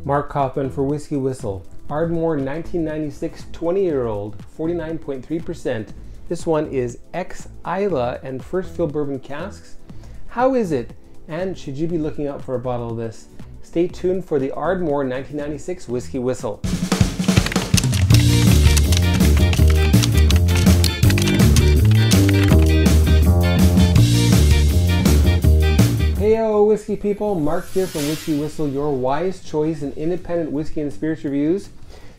Mark Kaufman for Whiskey Whistle. Ardmore 1996 20-year-old, 49.3%. This one is ex-Islay and first fill bourbon casks. How is it? And should you be looking out for a bottle of this? Stay tuned for the Ardmore 1996 Whiskey Whistle. Heyo whiskey people, Mark here from Whiskey Whistle, your wise choice in independent whiskey and spirits reviews,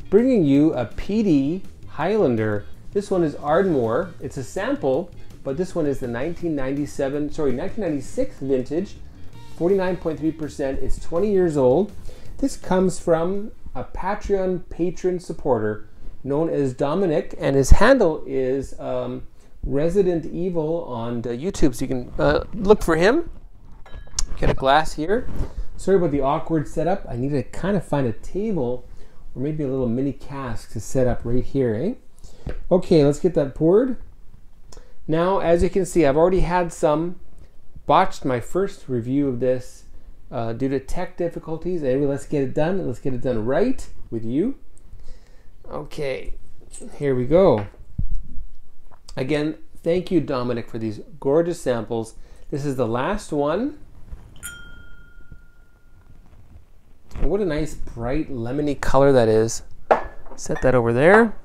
bringing you a Peated Highlander. This one is Ardmore. It's a sample, but this one is the 1996 vintage, 49.3%. It's 20 years old. This comes from a patron supporter known as Dominic, and his handle is Resident Evil on YouTube, so you can look for him. Get a glass here. Sorry about the awkward setup. I need to kind of find a table or maybe a little mini cask to set up right here, eh? Okay, let's get that poured. Now, as you can see, I've already had some. Botched my first review of this due to tech difficulties. Anyway, let's get it done. Let's get it done right with you. Okay, here we go. Again, thank you, Dominic, for these gorgeous samples. This is the last one. What a nice bright lemony color that is. Set that over there.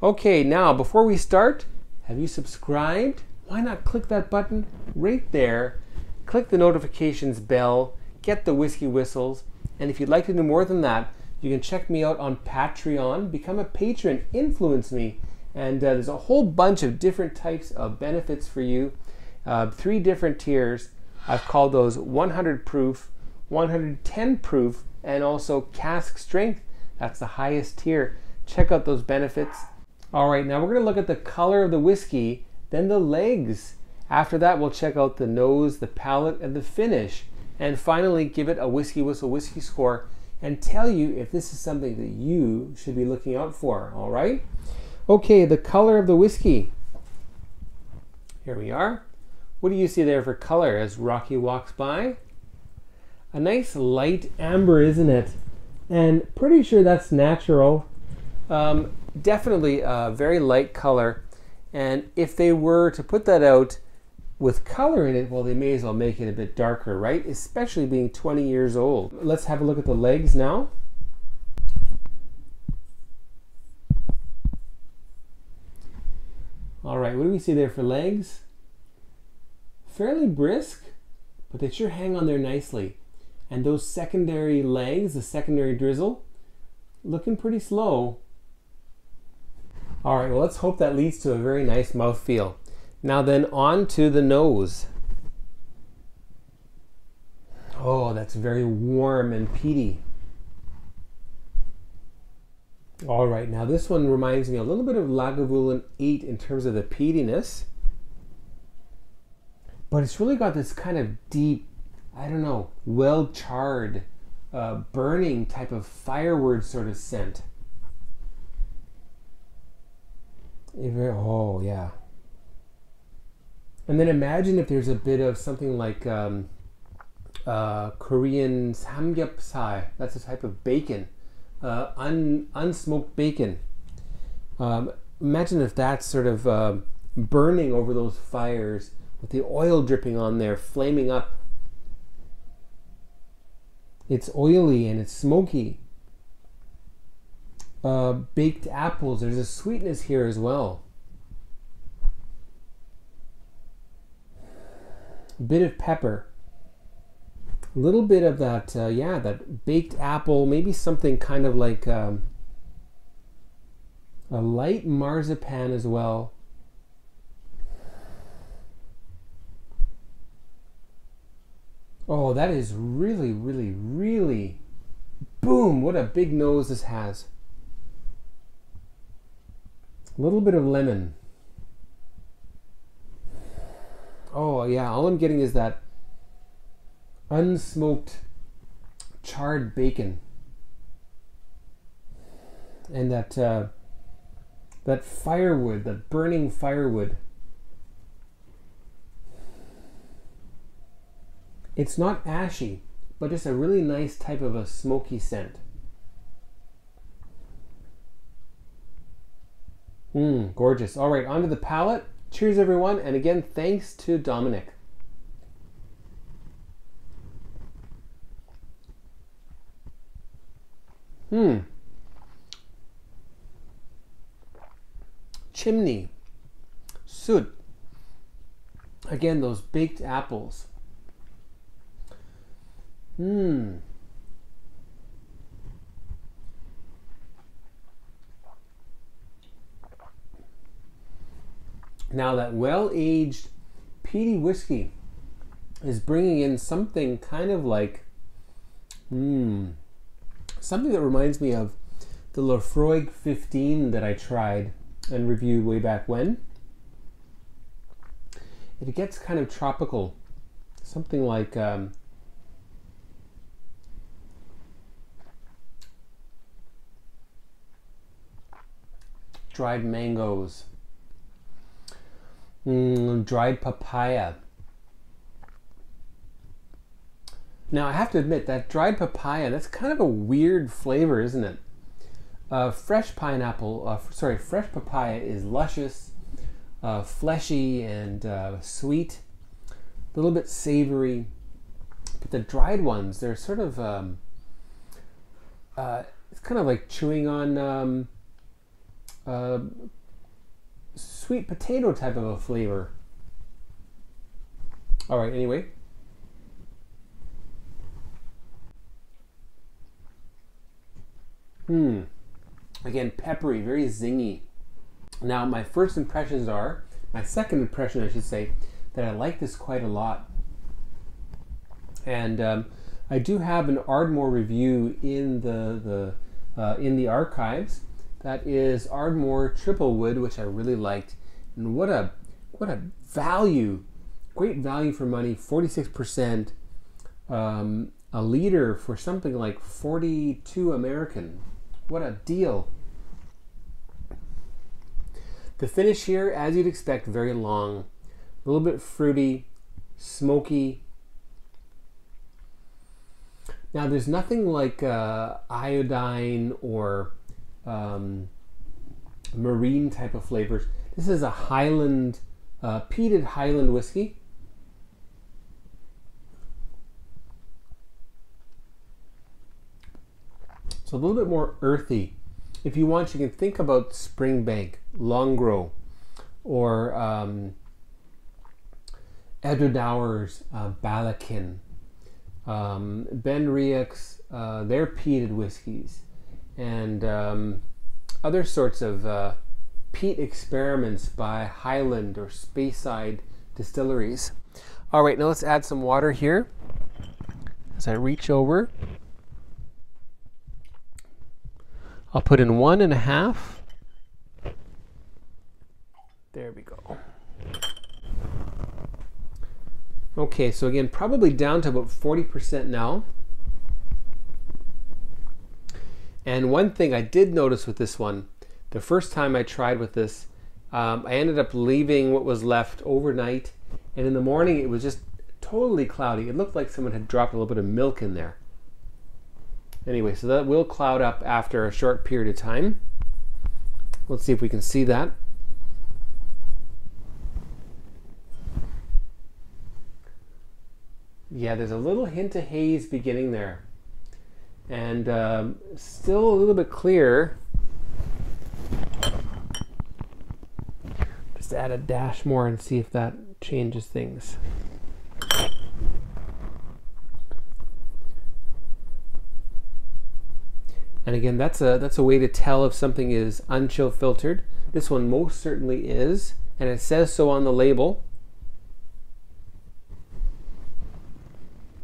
Okay, now before we start, have you subscribed? Why not click that button right there? Click the notifications bell, get the whiskey whistles, and if you'd like to do more than that, you can check me out on Patreon, become a patron, influence me, and there's a whole bunch of different types of benefits for you. 3 different tiers. I've called those 100 proof, 110 proof, and also cask strength. That's the highest tier. Check out those benefits. All right, now we're going to look at the color of the whiskey, then the legs. After that, we'll check out the nose, the palate, and the finish. And finally, give it a Whiskey Whistle whiskey score and tell you if this is something that you should be looking out for, all right? Okay, the color of the whiskey. Here we are. What do you see there for color as Rocky walks by? A nice light amber, isn't it? And pretty sure that's natural. Definitely a very light color. And if they were to put that out with color in it, well, they may as well make it a bit darker, right? Especially being 20 years old. Let's have a look at the legs now. All right, what do we see there for legs? Fairly brisk, but they sure hang on there nicely. And those secondary legs, the secondary drizzle, looking pretty slow. All right, well, let's hope that leads to a very nice mouthfeel. Now then, on to the nose. Oh, that's very warm and peaty. All right, now this one reminds me a little bit of Lagavulin 8 in terms of the peatiness. But it's really got this kind of deep, I don't know, well-charred, burning type of firewood sort of scent. Oh, yeah. And then imagine if there's a bit of something like Korean samgyeopsal. That's a type of bacon, unsmoked bacon. Imagine if that's sort of burning over those fires with the oil dripping on there, flaming up. It's oily and it's smoky. Baked apples, there's a sweetness here as well. A bit of pepper. A little bit of that, yeah, that baked apple, maybe something kind of like a light marzipan as well. Oh, that is really, really, really, boom, what a big nose this has. A little bit of lemon. Oh yeah, all I'm getting is that unsmoked charred bacon. And that that firewood, that burning firewood. It's not ashy, but just a really nice type of a smoky scent. Gorgeous. All right, onto the palate. Cheers, everyone. And again, thanks to Dominic. Chimney. Soot. Again, those baked apples. Now that well-aged peaty whiskey is bringing in something kind of like, something that reminds me of the Laphroaig 15 that I tried and reviewed way back when. It gets kind of tropical, something like dried mangoes, dried papaya. Now I have to admit that dried papaya, that's kind of a weird flavor, isn't it? Fresh papaya is luscious, fleshy and sweet, a little bit savory. But the dried ones, they're sort of, it's kind of like chewing on sweet potato type of a flavor. All right, anyway. Again, peppery, very zingy. Now, my second impression, I should say, that I like this quite a lot. And I do have an Ardmore review in the archives. That is Ardmore Triple Wood, which I really liked. And what a value, great value for money, 46%, a liter for something like 42 American. What a deal. The finish here, as you'd expect, very long, a little bit fruity, smoky. Now there's nothing like iodine or marine type of flavors. This is a Highland, peated Highland whiskey. So a little bit more earthy. If you want, you can think about Springbank, Longrow, or Edredowers, Balakin, Ben Riach's, their peated whiskeys, and other sorts of peat experiments by Highland or Speyside distilleries. All right, now let's add some water here as I reach over. I'll put in 1.5. There we go. Okay, so again, probably down to about 40% now. And one thing I did notice with this one, the first time I tried with this, I ended up leaving what was left overnight, and in the morning it was just totally cloudy. It looked like someone had dropped a little bit of milk in there. Anyway, so that will cloud up after a short period of time. Let's see if we can see that. Yeah, there's a little hint of haze beginning there. And still a little bit clear. Just add a dash more and see if that changes things. And again, that's a way to tell if something is unchill filtered. This one most certainly is, and it says so on the label.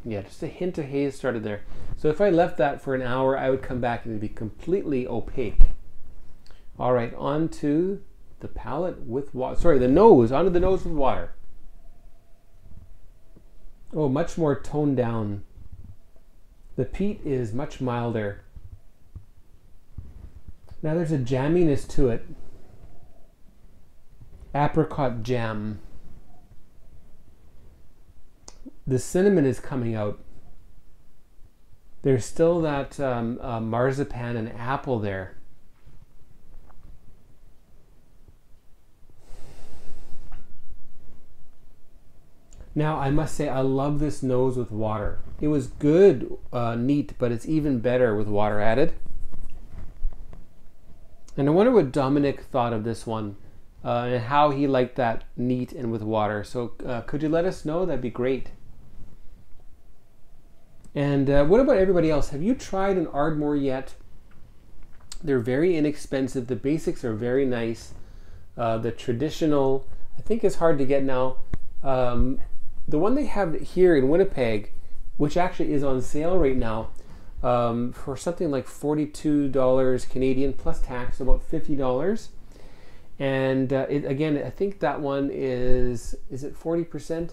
Yeah, just a hint of haze started there. So if I left that for an hour, I would come back and it'd be completely opaque. All right, on to the palate with water. Sorry, the nose, onto the nose with water. Oh, much more toned down. The peat is much milder. Now there's a jamminess to it. Apricot jam. The cinnamon is coming out. there's still that marzipan and apple there. Now, I must say, I love this nose with water. It was good, neat, but it's even better with water added. And I wonder what Dominic thought of this one and how he liked that neat and with water. So could you let us know? That'd be great. And what about everybody else? Have you tried an Ardmore yet? They're very inexpensive. The basics are very nice. The traditional, I think, is hard to get now. The one they have here in Winnipeg, which actually is on sale right now, for something like $42 Canadian plus tax, about $50. And again, I think that one is it 40%?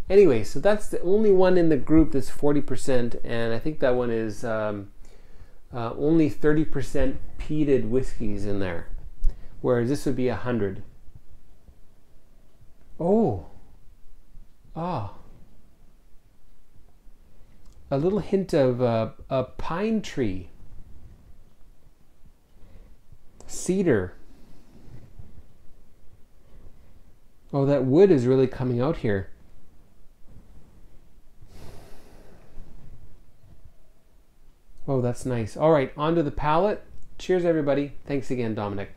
Anyway, so that's the only one in the group that's 40%, and I think that one is only 30% peated whiskeys in there, whereas this would be 100. Oh. Ah, a little hint of a pine tree, cedar. Oh, that wood is really coming out here. Oh, that's nice. All right, onto the palate. Cheers, everybody. Thanks again, Dominic.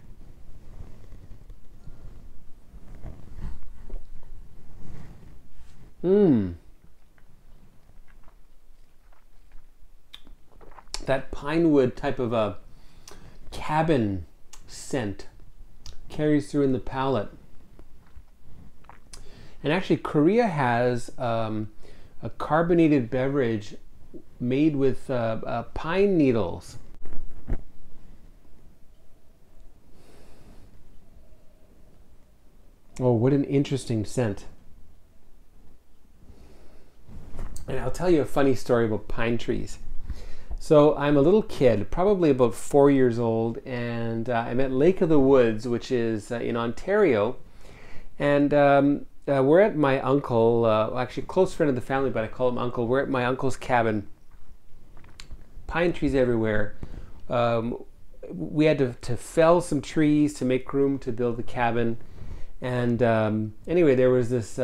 That pine wood type of a cabin scent carries through in the palate. And actually, Korea has a carbonated beverage made with pine needles. Oh, what an interesting scent. And I'll tell you a funny story about pine trees. So I'm a little kid, probably about 4 years old, and I'm at Lake of the Woods, which is in Ontario. And we're at my uncle, actually a close friend of the family, but I call him uncle. We're at my uncle's cabin. Pine trees everywhere. We had to fell some trees to make room to build the cabin. And anyway, there was this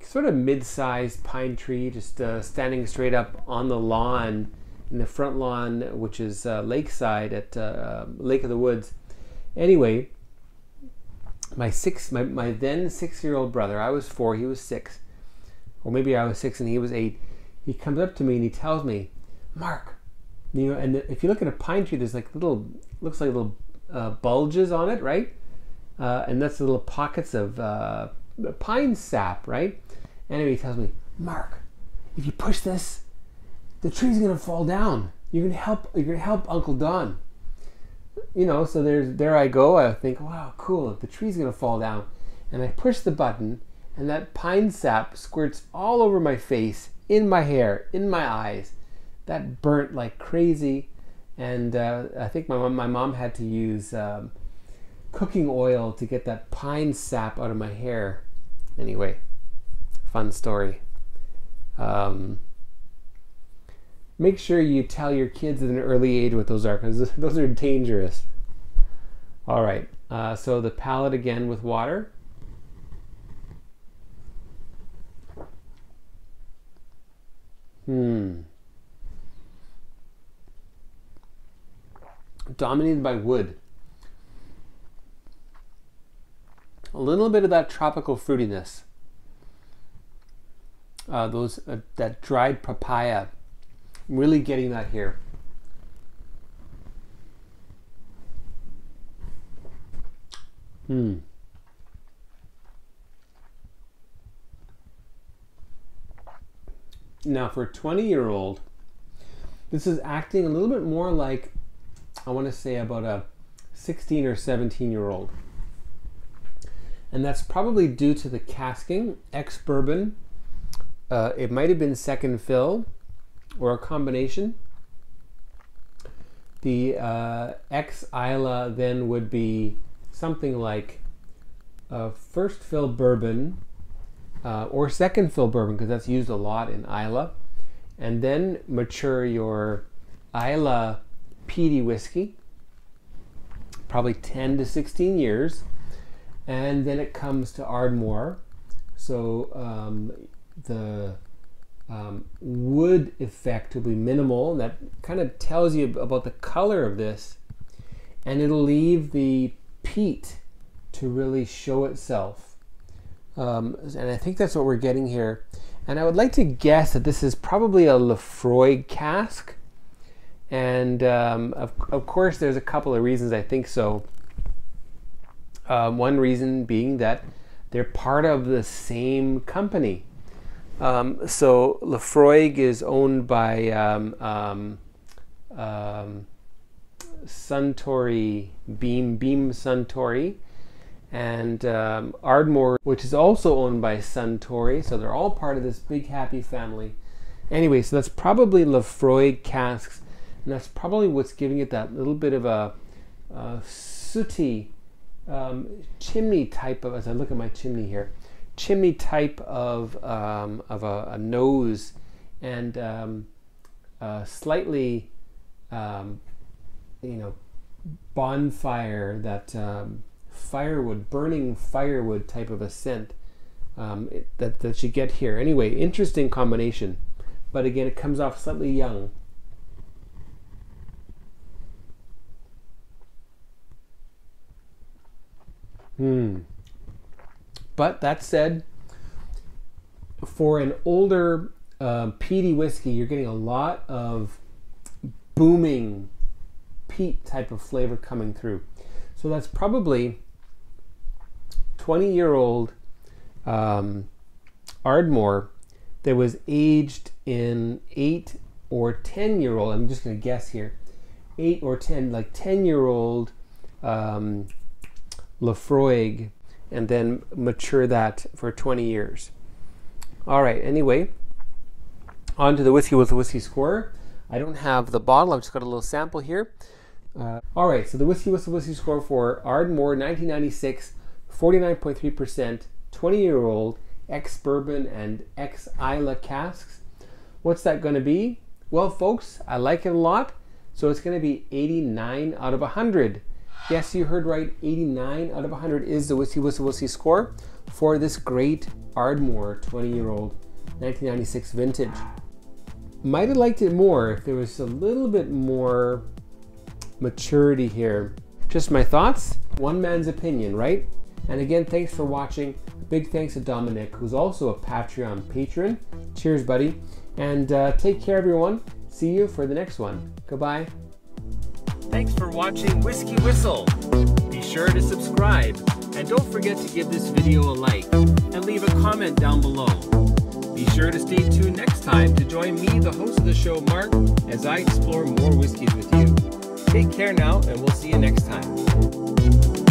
sort of mid-sized pine tree just standing straight up on the lawn, in the front lawn, which is lakeside at Lake of the Woods. Anyway, my then 6-year-old brother, I was 4, he was 6, or maybe I was 6 and he was 8. He comes up to me and he tells me, "Mark, you know," and if you look at a pine tree, there's like looks like little bulges on it, right? And that's the little pockets of pine sap, right? Anyway, he tells me, "Mark, if you push this, the tree's gonna fall down. You're gonna help Uncle Don." You know, so there I go. I think, wow, cool. The tree's gonna fall down, and I push the button, and that pine sap squirts all over my face, in my hair, in my eyes. That burnt like crazy, and I think my mom had to use cooking oil to get that pine sap out of my hair. Anyway, fun story. Make sure you tell your kids at an early age what those are, because those are dangerous. All right, so the palate again with water. Dominated by wood. A little bit of that tropical fruitiness. That dried papaya. I'm really getting that here. Now for a 20-year-old, this is acting a little bit more like, I want to say, about a 16 or 17-year-old. And that's probably due to the casking, ex-bourbon. It might have been second fill or a combination. The ex-Islay then would be something like first fill bourbon or second fill bourbon, because that's used a lot in Islay. and then mature your Islay peaty whiskey, probably 10 to 16 years, and then it comes to Ardmore. So the wood effect will be minimal, and that kind of tells you about the color of this, and it'll leave the peat to really show itself. And I think that's what we're getting here. And I would like to guess that this is probably a Laphroaig cask. And of course, there's a couple of reasons I think so. One reason being that they're part of the same company. So Laphroaig is owned by Suntory, Beam Suntory, and Ardmore, which is also owned by Suntory. So they're all part of this big happy family. Anyway, so that's probably Laphroaig casks, and that's probably what's giving it that little bit of a sooty chimney type of, as I look at my chimney here, chimney type of a nose, and slightly bonfire, that firewood, burning firewood type of a scent that you get here. Anyway, interesting combination, but again, it comes off slightly young. But that said, for an older peaty whiskey, you're getting a lot of booming peat type of flavor coming through. So that's probably 20-year-old Ardmore that was aged in 8 or 10-year-old, I'm just going to guess here, 8 or 10, like 10-year-old Laphroaig, and then mature that for 20 years. All right, anyway, on to the WhiskyWhistle Whiskey Score. I don't have the bottle, I've just got a little sample here. All right, so the WhiskyWhistle Whiskey Score for Ardmore 1996, 49.3%, 20-year-old ex-bourbon and ex-Islay casks. What's that going to be? Well, folks, I like it a lot, so it's going to be 89 out of 100. Yes, you heard right, 89 out of 100 is the WhiskyWhistle Whiskey Score for this great Ardmore 20-year-old 1996 vintage. Might have liked it more if there was a little bit more maturity here. Just my thoughts, one man's opinion, right? And again, thanks for watching. Big thanks to Dominic, who's also a Patreon patron. Cheers, buddy. And take care, everyone. See you for the next one. Goodbye. Thanks for watching Whiskey Whistle. Be sure to subscribe, and don't forget to give this video a like and leave a comment down below. Be sure to stay tuned next time to join me, the host of the show, Mark, as I explore more whiskeys with you. Take care now, and we'll see you next time.